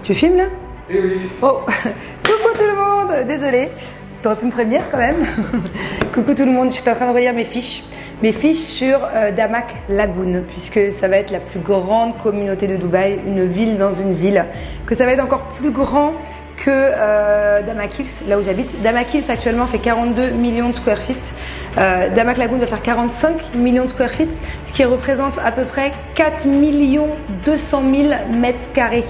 Tu filmes là? Eh oui. Oh, coucou tout le monde, désolée, t'aurais pu me prévenir quand même. Coucou tout le monde, je suis en train de relire mes fiches sur Damac Lagoon, puisque ça va être la plus grande communauté de Dubaï, une ville dans une ville, que ça va être encore plus grand que Damac Hills, là où j'habite. Damac Hills actuellement fait 42 millions de square feet. Damac Lagoon va faire 45 millions de square feet, ce qui représente à peu près 4 200 000 mètres carrés.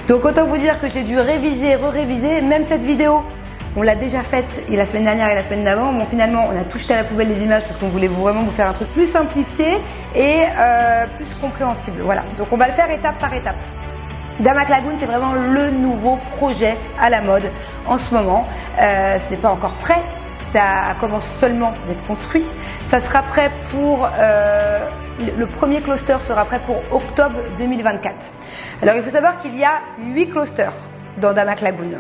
Donc autant vous dire que j'ai dû réviser, re-réviser, même cette vidéo, on l'a déjà faite la semaine dernière et la semaine d'avant. Bon, finalement, on a tout jeté à la poubelle les images parce qu'on voulait vraiment vous faire un truc plus simplifié et plus compréhensible. Voilà, donc on va le faire étape par étape. Damac Lagoon, c'est vraiment le nouveau projet à la mode en ce moment. Ce n'est pas encore prêt, ça commence seulement d'être construit. Ça sera prêt pour... le premier cluster sera prêt pour octobre 2024. Alors il faut savoir qu'il y a 8 clusters dans Damac Lagoon.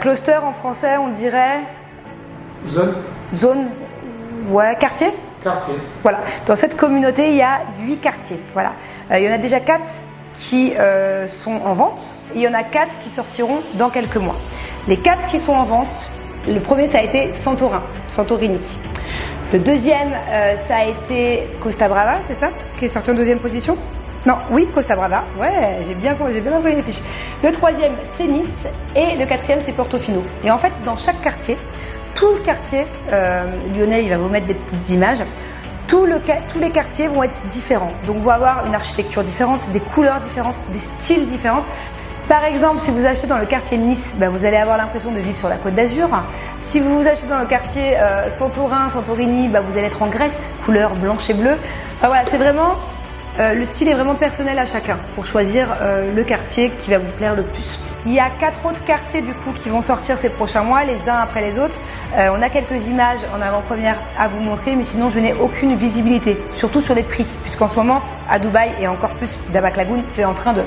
Cluster en français, on dirait... Zone, ouais, quartier. Quartier. Voilà, dans cette communauté, il y a 8 quartiers. Voilà. Il y en a déjà 4 qui sont en vente et il y en a 4 qui sortiront dans quelques mois. Les 4 qui sont en vente, le premier ça a été Santorini. Le deuxième ça a été Costa Brava, c'est ça, qui est sorti en deuxième position? Non, oui, Costa Brava, ouais, j'ai bien envoyé les fiches. Le troisième c'est Nice et le quatrième c'est Portofino. Et en fait dans chaque quartier, tout le quartier, Lionel il va vous mettre des petites images, tous les quartiers vont être différents. Donc vous allez avoir une architecture différente, des couleurs différentes, des styles différents. Par exemple, si vous achetez dans le quartier Nice, vous allez avoir l'impression de vivre sur la Côte d'Azur. Si vous vous achetez dans le quartier Santorini, vous allez être en Grèce, couleur blanche et bleue. Voilà, c'est vraiment le style est vraiment personnel à chacun pour choisir le quartier qui va vous plaire le plus. Il y a 4 autres quartiers du coup qui vont sortir ces prochains mois, les uns après les autres. On a quelques images en avant-première à vous montrer, mais sinon je n'ai aucune visibilité, surtout sur les prix, puisqu'en ce moment à Dubaï et encore plus Damac Lagoon, c'est en train de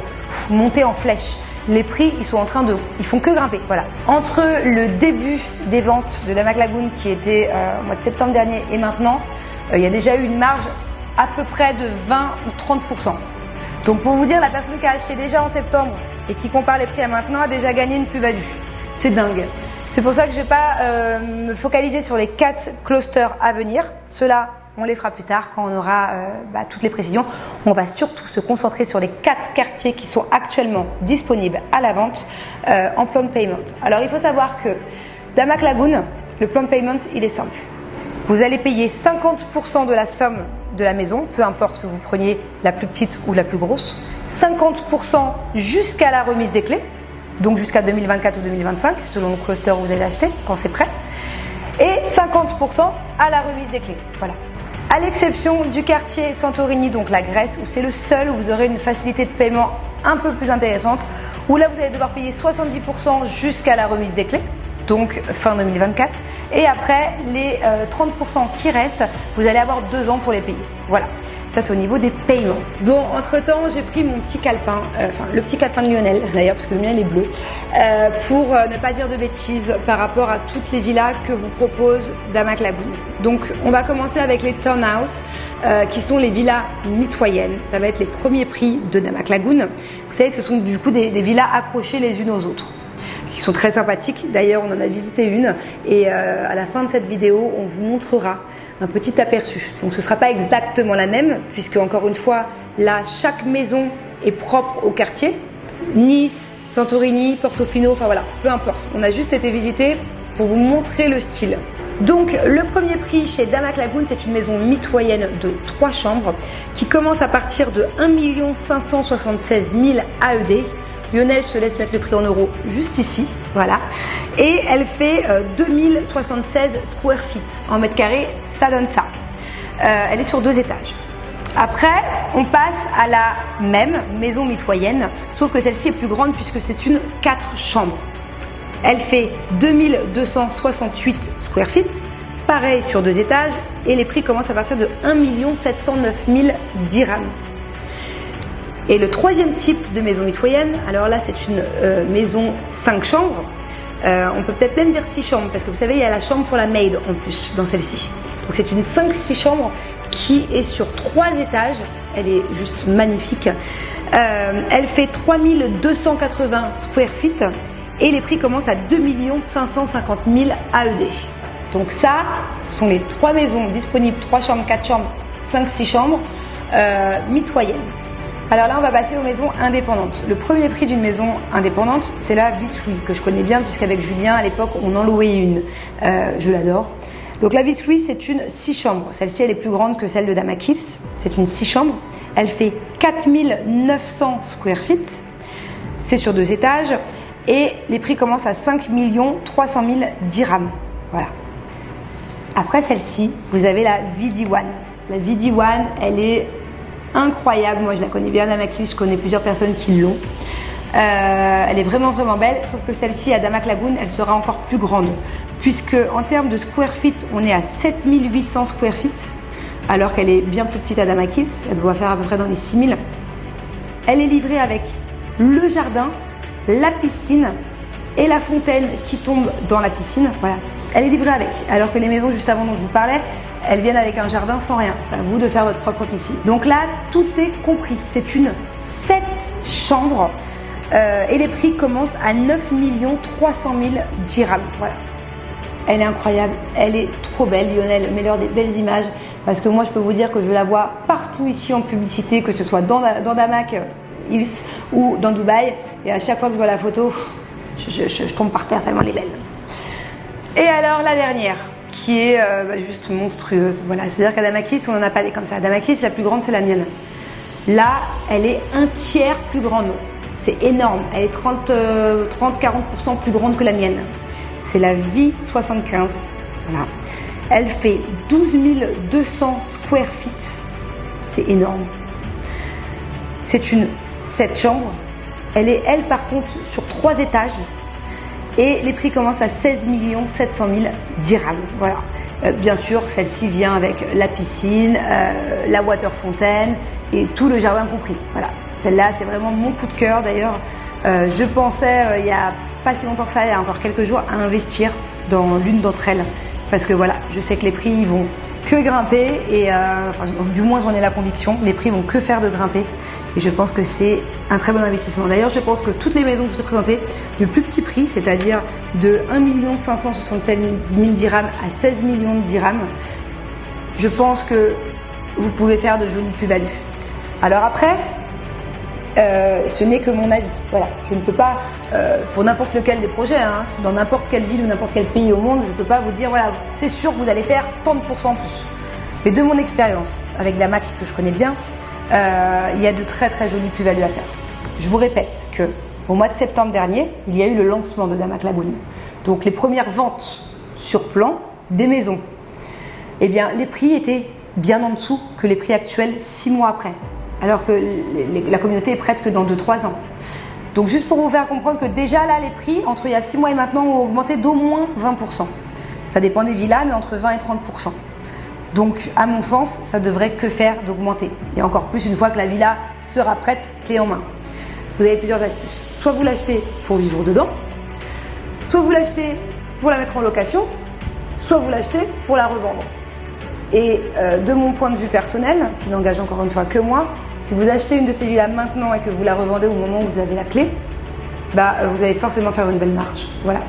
monter en flèche. Les prix, ils font que grimper. Voilà. Entre le début des ventes de Damac Lagoon qui était au mois de septembre dernier et maintenant, il y a déjà eu une marge à peu près de 20 ou 30%. Donc pour vous dire, la personne qui a acheté déjà en septembre et qui compare les prix à maintenant a déjà gagné une plus-value. C'est dingue. C'est pour ça que je ne vais pas me focaliser sur les 4 clusters à venir. Ceux-là, on les fera plus tard quand on aura toutes les précisions. On va surtout se concentrer sur les 4 quartiers qui sont actuellement disponibles à la vente en plan de payment. Alors il faut savoir que Damac Lagoon, le plan de paiement, il est simple. Vous allez payer 50% de la somme de la maison, peu importe que vous preniez la plus petite ou la plus grosse, 50% jusqu'à la remise des clés, donc jusqu'à 2024 ou 2025, selon le cluster où vous allez acheter, quand c'est prêt, et 50% à la remise des clés. Voilà. À l'exception du quartier Santorini, donc la Grèce, où c'est le seul où vous aurez une facilité de paiement un peu plus intéressante, où là vous allez devoir payer 70% jusqu'à la remise des clés, donc fin 2024. Et après, les 30% qui restent, vous allez avoir 2 ans pour les payer. Voilà, ça c'est au niveau des paiements. Bon, entre-temps, j'ai pris mon petit calepin, le petit calepin de Lionel d'ailleurs, parce que le mien il est bleu, pour ne pas dire de bêtises par rapport à toutes les villas que vous propose Damac Lagoon. Donc, on va commencer avec les townhouses, qui sont les villas mitoyennes. Ça va être les premiers prix de Damac Lagoon. Vous savez, ce sont du coup des villas accrochées les unes aux autres, qui sont très sympathiques. D'ailleurs, on en a visité une et à la fin de cette vidéo, on vous montrera un petit aperçu. Donc ce ne sera pas exactement la même puisque encore une fois, là, chaque maison est propre au quartier. Nice, Santorini, Portofino, enfin voilà, peu importe. On a juste été visiter pour vous montrer le style. Donc le premier prix chez Damac Lagoon, c'est une maison mitoyenne de 3 chambres qui commence à partir de 1 576 000 AED. Lionel, je te laisse mettre le prix en euros juste ici, voilà. Et elle fait 2076 square feet en mètres carrés, ça donne ça. Elle est sur 2 étages. Après, on passe à la même maison mitoyenne, sauf que celle-ci est plus grande puisque c'est une 4 chambres. Elle fait 2268 square feet, pareil sur 2 étages, et les prix commencent à partir de 1 709 000 dirhams. Et le troisième type de maison mitoyenne, alors là c'est une maison 5 chambres, on peut peut-être même dire 6 chambres, parce que vous savez il y a la chambre pour la maid en plus dans celle-ci. Donc c'est une 5-6 chambres qui est sur 3 étages, elle est juste magnifique. Elle fait 3280 square feet et les prix commencent à 2 550 000 AED. Donc ça, ce sont les 3 maisons disponibles, 3 chambres, 4 chambres, 5, 6 chambres, mitoyennes. Alors là, on va passer aux maisons indépendantes. Le premier prix d'une maison indépendante, c'est la Viceroy, que je connais bien puisqu'avec Julien, à l'époque, on en louait une. Je l'adore. Donc la Viceroy, c'est une 6 chambres. Celle-ci, elle est plus grande que celle de Damac Hills. C'est une 6 chambres. Elle fait 4900 square feet. C'est sur 2 étages. Et les prix commencent à 5 300 000 dirhams. Voilà. Après celle-ci, vous avez la VD1. La VD1, elle est incroyable. Moi, je la connais bien, Damac Hills. Je connais plusieurs personnes qui l'ont. Elle est vraiment belle, sauf que celle-ci à Damac Lagoon, elle sera encore plus grande. Puisque en termes de square feet, on est à 7800 square feet. Alors qu'elle est bien plus petite à Damac Hills, elle doit faire à peu près dans les 6000. Elle est livrée avec le jardin, la piscine et la fontaine qui tombe dans la piscine. Voilà, elle est livrée avec. Alors que les maisons juste avant dont je vous parlais, elles viennent avec un jardin sans rien. C'est à vous de faire votre propre piscine. Donc là, tout est compris. C'est une 7 chambres et les prix commencent à 9 300 000 dirhams. Voilà. Elle est incroyable, elle est trop belle. Lionel, mets-leur des belles images. Parce que moi, je peux vous dire que je la vois partout ici en publicité, que ce soit dans Damac Hills ou dans Dubaï. Et à chaque fois que je vois la photo, je tombe par terre tellement elle est belle. Et alors, la dernière, qui est juste monstrueuse. Voilà, c'est-à-dire qu'à Damac Hills, on n'en a pas des comme ça. À Damac Hills, la plus grande, c'est la mienne. Là, elle est un tiers plus grande. C'est énorme. Elle est 30-40% plus grande que la mienne. C'est la V75. Voilà. Elle fait 12 200 square feet. C'est énorme. C'est une 7 chambres. Elle est, elle, par contre, sur 3 étages. Et les prix commencent à 16 700 000 dirhams. Voilà. Bien sûr, celle-ci vient avec la piscine, la water fontaine et tout le jardin compris. Voilà. Celle-là, c'est vraiment mon coup de cœur. D'ailleurs, je pensais, il n'y a pas si longtemps que ça, il y a encore quelques jours, à investir dans l'une d'entre elles. Parce que voilà, je sais que les prix ils vont que grimper et du moins j'en ai la conviction, les prix vont que faire de grimper et je pense que c'est un très bon investissement. D'ailleurs, je pense que toutes les maisons que je vous ai présentées du plus petit prix, c'est-à-dire de 1 567 000 dirhams à 16 millions de dirhams, je pense que vous pouvez faire de jolies plus-values. Alors après, ce n'est que mon avis. Voilà, je ne peux pas, pour n'importe lequel des projets, hein, dans n'importe quelle ville ou n'importe quel pays au monde, je ne peux pas vous dire, voilà, c'est sûr que vous allez faire tant de pourcents en plus. Mais de mon expérience, avec Damac que je connais bien, il y a de très jolies plus-values à faire. Je vous répète que au mois de septembre dernier, il y a eu le lancement de Damac Lagoon. Donc les premières ventes sur plan des maisons. Eh bien, les prix étaient bien en dessous que les prix actuels 6 mois après. Alors que la communauté est prête que dans 2-3 ans. Donc juste pour vous faire comprendre que déjà là, les prix, entre il y a 6 mois et maintenant, ont augmenté d'au moins 20%. Ça dépend des villas, mais entre 20 et 30%. Donc à mon sens, ça devrait que faire d'augmenter. Et encore plus une fois que la villa sera prête, clé en main. Vous avez plusieurs astuces. Soit vous l'achetez pour vivre dedans, soit vous l'achetez pour la mettre en location, soit vous l'achetez pour la revendre. Et de mon point de vue personnel, qui n'engage encore une fois que moi, si vous achetez une de ces villas maintenant et que vous la revendez au moment où vous avez la clé, vous allez forcément faire une belle marge. Voilà.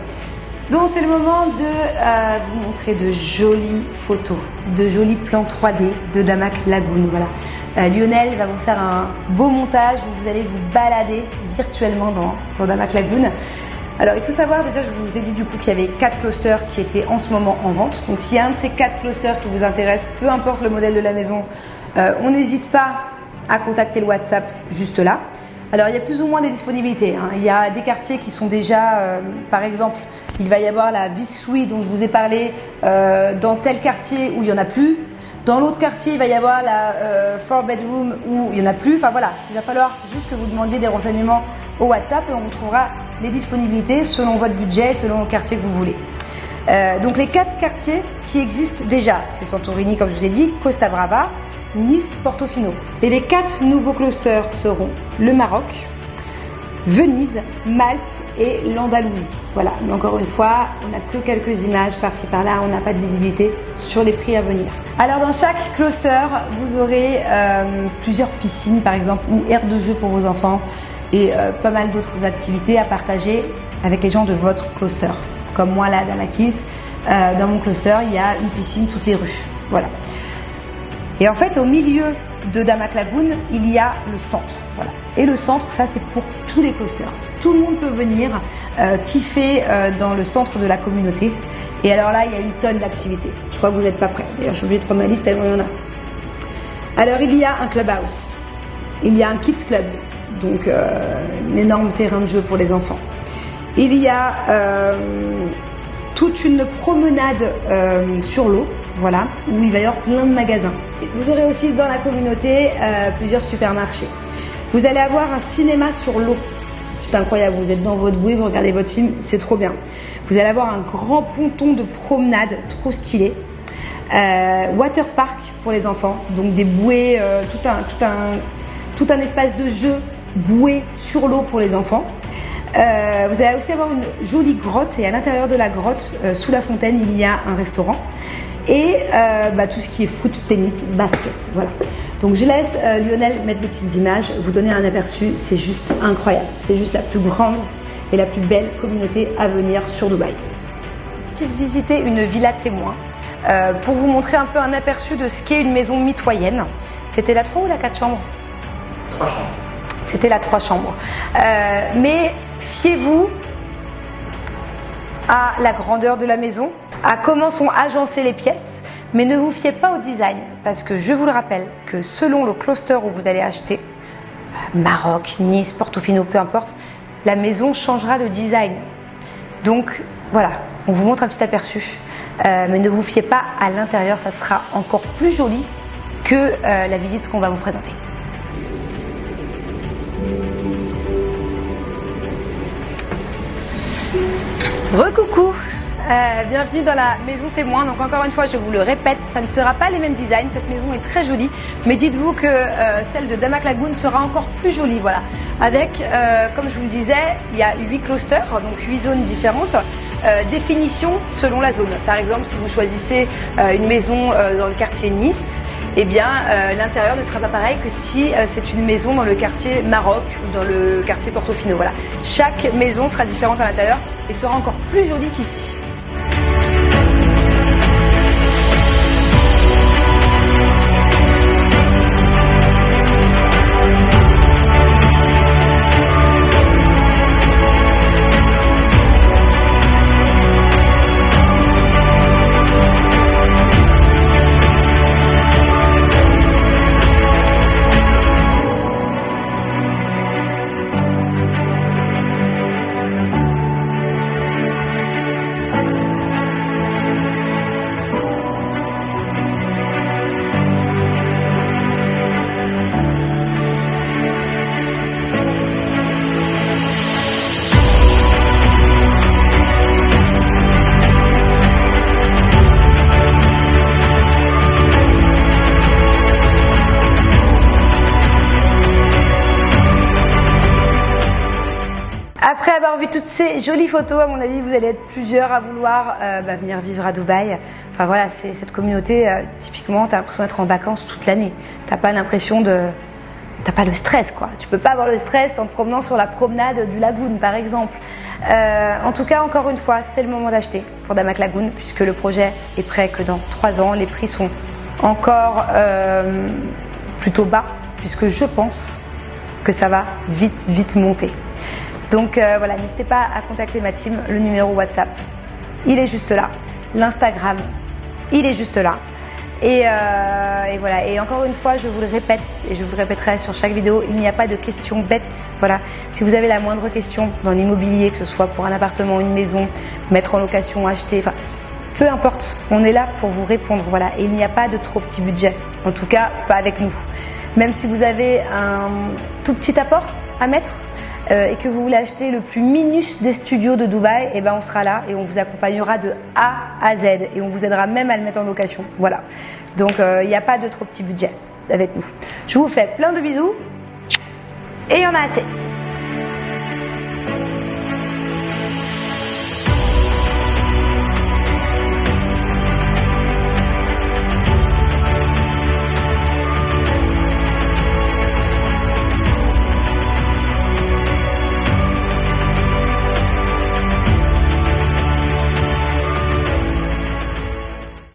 Donc c'est le moment de vous montrer de jolies photos, de jolis plans 3D de Damac Lagoon. Voilà. Lionel va vous faire un beau montage où vous allez vous balader virtuellement dans Damac Lagoon. Alors il faut savoir déjà, je vous ai dit du coup qu'il y avait 4 clusters qui étaient en ce moment en vente. Donc s'il y a un de ces 4 clusters qui vous intéresse, peu importe le modèle de la maison, on n'hésite pas à contacter le WhatsApp juste là. Alors il y a plus ou moins des disponibilités, hein. Il y a des quartiers qui sont déjà, par exemple, il va y avoir la Viceroy dont je vous ai parlé dans tel quartier où il n'y en a plus. Dans l'autre quartier, il va y avoir la 4 bedroom où il n'y en a plus. Enfin voilà, il va falloir juste que vous demandiez des renseignements au WhatsApp et on vous trouvera les disponibilités selon votre budget, selon le quartier que vous voulez. Donc les 4 quartiers qui existent déjà, c'est Santorini comme je vous ai dit, Costa Brava, Nice, Portofino. Et les 4 nouveaux clusters seront le Maroc, Venise, Malte et l'Andalousie. Voilà, mais encore une fois, on n'a que quelques images par-ci par-là, on n'a pas de visibilité sur les prix à venir. Alors dans chaque cluster, vous aurez plusieurs piscines par exemple, ou aires de jeu pour vos enfants et pas mal d'autres activités à partager avec les gens de votre cluster. Comme moi là, dans Kills, dans mon cluster, il y a une piscine toutes les rues. Voilà. Et en fait, au milieu de Damac Lagoon, il y a le centre. Voilà. Et le centre, ça c'est pour tous les clusters. Tout le monde peut venir kiffer dans le centre de la communauté. Et alors là, il y a une tonne d'activités. Je crois que vous n'êtes pas prêts. D'ailleurs, je suis obligée de prendre ma liste tellement il y en a. Alors, il y a un clubhouse. Il y a un kids club. Donc, un énorme terrain de jeu pour les enfants. Il y a toute une promenade sur l'eau. Voilà, où il va y avoir plein de magasins. Vous aurez aussi dans la communauté plusieurs supermarchés. Vous allez avoir un cinéma sur l'eau. C'est incroyable, vous êtes dans votre bouée, vous regardez votre film, c'est trop bien. Vous allez avoir un grand ponton de promenade, trop stylé. Water park pour les enfants, donc des bouées, tout un espace de jeu bouée sur l'eau pour les enfants. Vous allez aussi avoir une jolie grotte et à l'intérieur de la grotte, sous la fontaine, il y a un restaurant. Et tout ce qui est foot, tennis, basket, voilà. Donc je laisse Lionel mettre des petites images, vous donner un aperçu, c'est juste incroyable. C'est juste la plus grande et la plus belle communauté à venir sur Dubaï. J'ai visité une villa témoin pour vous montrer un peu un aperçu de ce qu'est une maison mitoyenne. C'était la 3 ou la 4 chambres? 3 chambres. C'était la 3 chambres. Mais fiez-vous à la grandeur de la maison, à comment sont agencées les pièces, mais ne vous fiez pas au design, parce que je vous le rappelle que selon le cluster où vous allez acheter, Maroc, Nice, Portofino, peu importe, la maison changera de design. Donc voilà, on vous montre un petit aperçu, mais ne vous fiez pas à l'intérieur, ça sera encore plus joli que la visite qu'on va vous présenter. Recoucou, bienvenue dans la maison témoin. Donc encore une fois, je vous le répète, ça ne sera pas les mêmes designs. Cette maison est très jolie, mais dites-vous que celle de Damac Lagoon sera encore plus jolie. Voilà, avec, comme je vous le disais, il y a 8 clusters, donc 8 zones différentes. Définition selon la zone. Par exemple, si vous choisissez une maison dans le quartier Nice, eh bien l'intérieur ne sera pas pareil que si c'est une maison dans le quartier Maroc ou dans le quartier Portofino. Voilà, chaque maison sera différente à l'intérieur et sera encore plus jolie qu'ici. Après avoir vu toutes ces jolies photos, à mon avis, vous allez être plusieurs à vouloir venir vivre à Dubaï. Enfin voilà, c'est cette communauté, typiquement, tu as l'impression d'être en vacances toute l'année. T'as pas l'impression de... T'as pas le stress, quoi. Tu peux pas avoir le stress en te promenant sur la promenade du Lagoon, par exemple. En tout cas, encore une fois, c'est le moment d'acheter pour Damac Lagoon, puisque le projet est prêt que dans 3 ans. Les prix sont encore plutôt bas, puisque je pense que ça va vite monter. Donc voilà, n'hésitez pas à contacter ma team, le numéro WhatsApp, il est juste là, l'Instagram, il est juste là. Et voilà, et encore une fois, je vous le répète, et je vous le répéterai sur chaque vidéo, il n'y a pas de questions bêtes. Voilà, si vous avez la moindre question dans l'immobilier, que ce soit pour un appartement, une maison, mettre en location, acheter, enfin, peu importe, on est là pour vous répondre. Voilà, et il n'y a pas de trop petit budget, en tout cas pas avec nous. Même si vous avez un tout petit apport à mettre, et que vous voulez acheter le plus minus des studios de Dubaï, et ben on sera là et on vous accompagnera de A à Z et on vous aidera même à le mettre en location. Voilà. Donc il n'y a pas de trop petit budget avec nous. Je vous fais plein de bisous et il y en a assez.